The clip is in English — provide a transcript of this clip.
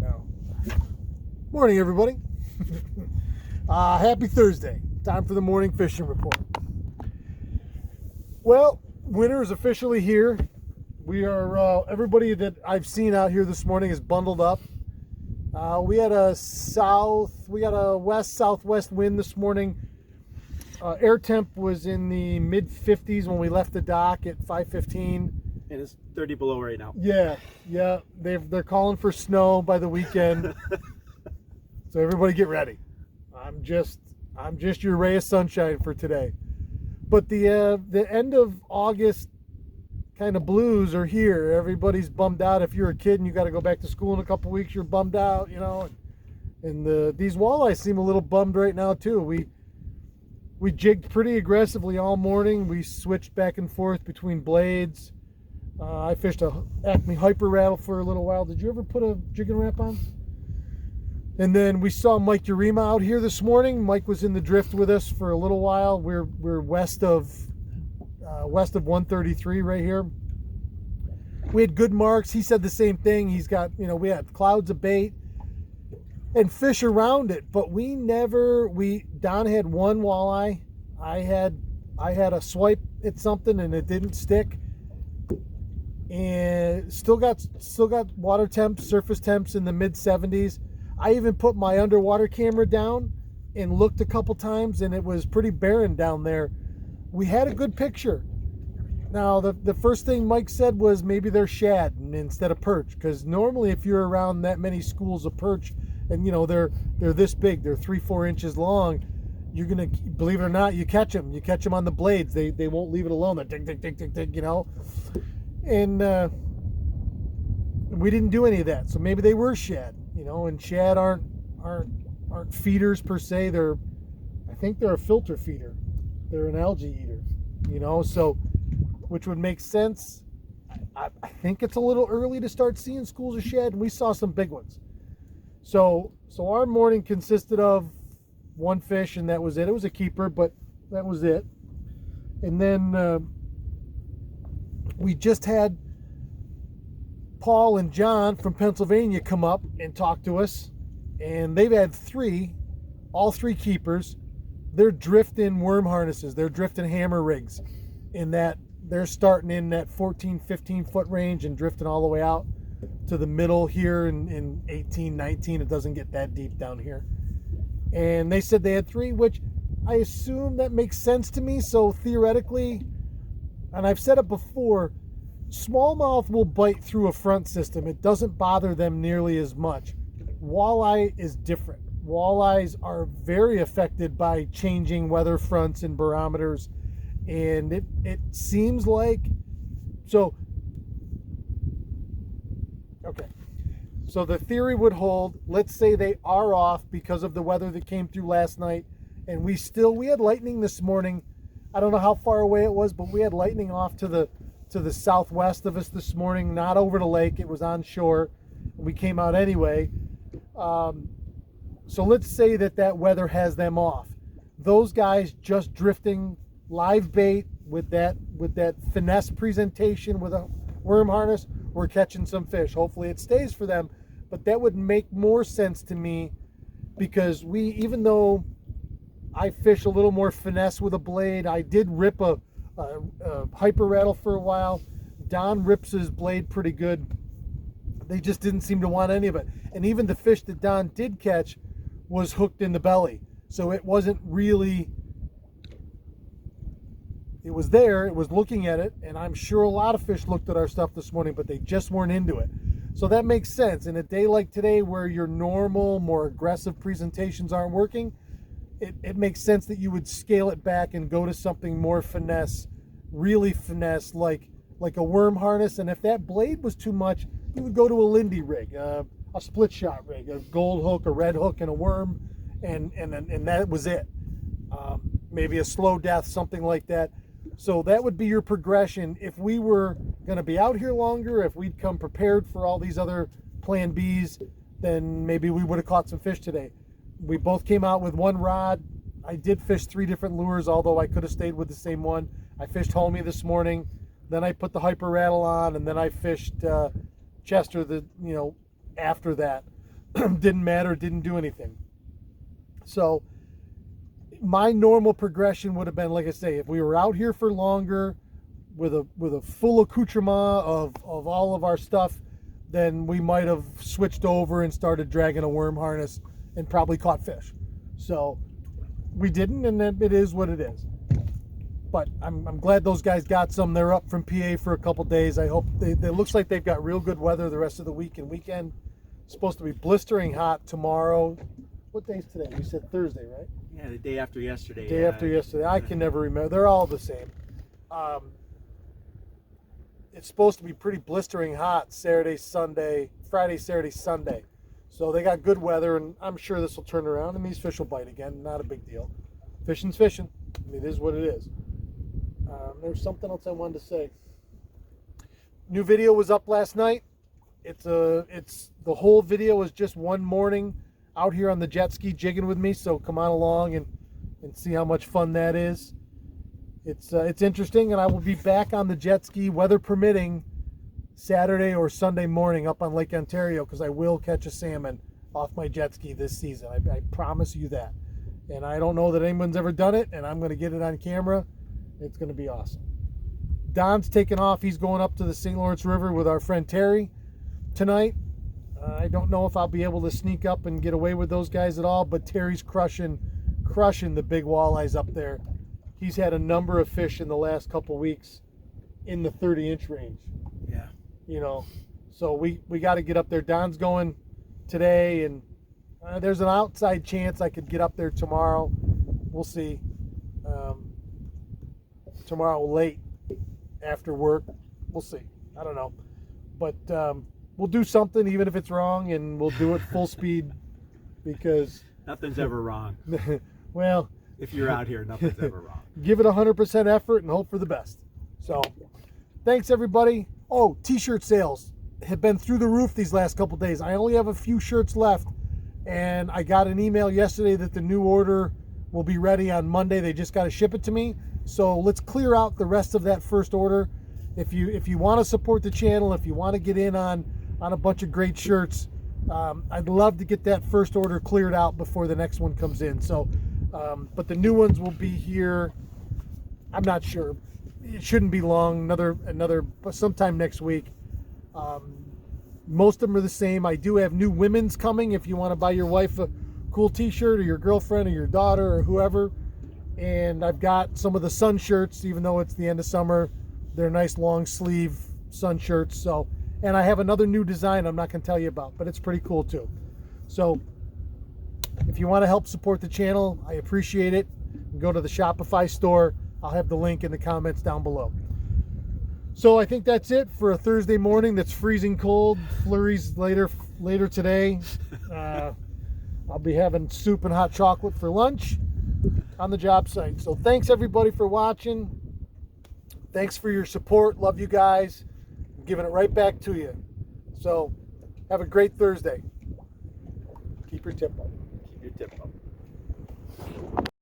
now. Morning, everybody. Happy Thursday. Time for the morning fishing report. Well, winter is officially here. We are, everybody that I've seen out here this morning is bundled up. We had a west-southwest wind this morning. Air temp was in the mid-50s when we left the dock at 5:15. And it's 30 below right now. Yeah. They're calling for snow by the weekend. So everybody get ready. I'm just your ray of sunshine for today. But the end of August kind of blues are here. Everybody's bummed out. If you're a kid and you got to go back to school in a couple weeks, you're bummed out, you know. And these walleyes seem a little bummed right now too. We jigged pretty aggressively all morning. We switched back and forth between blades. I fished a Acme Hyper Rattle for a little while. Did you ever put a jigging wrap on? And then we saw Mike Urema out here this morning. Mike was in the drift with us for a little while. We're west of 133 right here. We had good marks. He said the same thing. He's got, we had clouds of bait and fish around it, but Don had one walleye. I had a swipe at something and it didn't stick. And still got water temps, surface temps in the mid 70s. I even put my underwater camera down and looked a couple times, and it was pretty barren down there. We had a good picture. Now, the first thing Mike said was maybe they're shad instead of perch, because normally if you're around that many schools of perch, and they're this big, they're 3-4 inches long, you're gonna, believe it or not, you catch them on the blades. They won't leave it alone. They're tick, tick, tick, tick, tick, And we didn't do any of that, so maybe they were shad, and shad aren't feeders per se. I think they're a filter feeder. They're an algae eater, so which would make sense. I think it's a little early to start seeing schools of shad, and we saw some big ones. So our morning consisted of one fish, and that was it. It was a keeper, but that was it. And then we just had Paul and John from Pennsylvania come up and talk to us, and they've had all three keepers. They're drifting worm harnesses. They're drifting hammer rigs in that they're starting in that 14, 15 foot range and drifting all the way out to the middle here in 18, 19. It doesn't get that deep down here. And they said they had 3, which I assume that makes sense to me. So theoretically, and I've said it before, smallmouth will bite through a front system. It doesn't bother them nearly as much. Walleye is different. Walleyes are very affected by changing weather fronts and barometers. And it seems like, so the theory would hold. Let's say they are off because of the weather that came through last night. And we had lightning this morning. I don't know how far away it was, but we had lightning off to the southwest of us this morning, not over the lake. It was on shore. We came out anyway. So let's say that weather has them off. Those guys just drifting live bait with that finesse presentation with a worm harness, we're catching some fish. Hopefully it stays for them, but that would make more sense to me, because even though I fish a little more finesse with a blade, I did rip a Hyper Rattle for a while. Don rips his blade pretty good. They just didn't seem to want any of it. And even the fish that Don did catch was hooked in the belly. So it wasn't really, it was there, it was looking at it, and I'm sure a lot of fish looked at our stuff this morning, but they just weren't into it. So that makes sense. In a day like today where your normal, more aggressive presentations aren't working, it makes sense that you would scale it back and go to something more finesse, really finesse, like a worm harness. And if that blade was too much, you would go to a Lindy rig, a split shot rig, a gold hook, a red hook, and a worm, and that was it. Maybe a slow death, something like that. So that would be your progression. If we were going to be out here longer, if we'd come prepared for all these other plan Bs, then maybe we would have caught some fish today. We both came out with one rod. I did fish 3 different lures, although I could have stayed with the same one. I fished Homie this morning. Then I put the Hyper Rattle on, and then I fished Chester after that. didn't matter, didn't do anything. So my normal progression would have been, like I say, if we were out here for longer with a full accoutrement of all of our stuff, then we might have switched over and started dragging a worm harness and probably caught fish. So we didn't, and it is what it is. But I'm glad those guys got some. They're up from PA for a couple days. I hope it looks like they've got real good weather the rest of the week and weekend. It's supposed to be blistering hot tomorrow. What day is today? We said Thursday, right? Yeah, the day after yesterday. Day after yesterday. I can never remember. They're all the same. It's supposed to be pretty blistering hot Friday, Saturday, Sunday. So they got good weather, and I'm sure this will turn around, and these fish will bite again. Not a big deal. Fishing's fishing. It is what it is. There's something else I wanted to say. New video was up last night. It's the whole video is just one morning out here on the jet ski jigging with me. So come on along and see how much fun that is. It's interesting, and I will be back on the jet ski, weather permitting, Saturday or Sunday morning up on Lake Ontario, because I will catch a salmon off my jet ski this season. I promise you that. And I don't know that anyone's ever done it, and I'm going to get it on camera. It's going to be awesome. Don's taking off. He's going up to the St. Lawrence River with our friend Terry tonight. I don't know if I'll be able to sneak up and get away with those guys at all, but Terry's crushing the big walleyes up there. He's had a number of fish in the last couple weeks in the 30-inch range. Yeah. You know, so we got to get up there. Don's going today, and there's an outside chance I could get up there tomorrow. We'll see. Tomorrow late after work. We'll see. I don't know. But we'll do something, even if it's wrong, and we'll do it full speed, because Nothing's ever wrong. well, If you're out here, nothing's ever wrong. give it 100% effort and hope for the best. So thanks, everybody. Oh, t-shirt sales have been through the roof these last couple days. I only have a few shirts left, and I got an email yesterday that the new order will be ready on Monday. They just got to ship it to me. So let's clear out the rest of that first order. If you want to support the channel, if you want to get in on a bunch of great shirts, I'd love to get that first order cleared out before the next one comes in. So, but the new ones will be here. I'm not sure. It shouldn't be long. Another sometime next week. Most of them are the same. I do have new women's coming. If you want to buy your wife a cool T-shirt, or your girlfriend, or your daughter, or whoever. And I've got some of the sun shirts, even though it's the end of summer. They're nice long sleeve sun shirts. So, and I have another new design I'm not going to tell you about, but it's pretty cool too. So if you want to help support the channel, I appreciate it. Go to the Shopify store. I'll have the link in the comments down below. So I think that's it for a Thursday morning that's freezing cold. Flurries later today. I'll be having soup and hot chocolate for lunch on the job site. So thanks everybody for watching. Thanks for your support. Love you guys. I'm giving it right back to you. So have a great Thursday. Keep your tip up. Keep your tip up.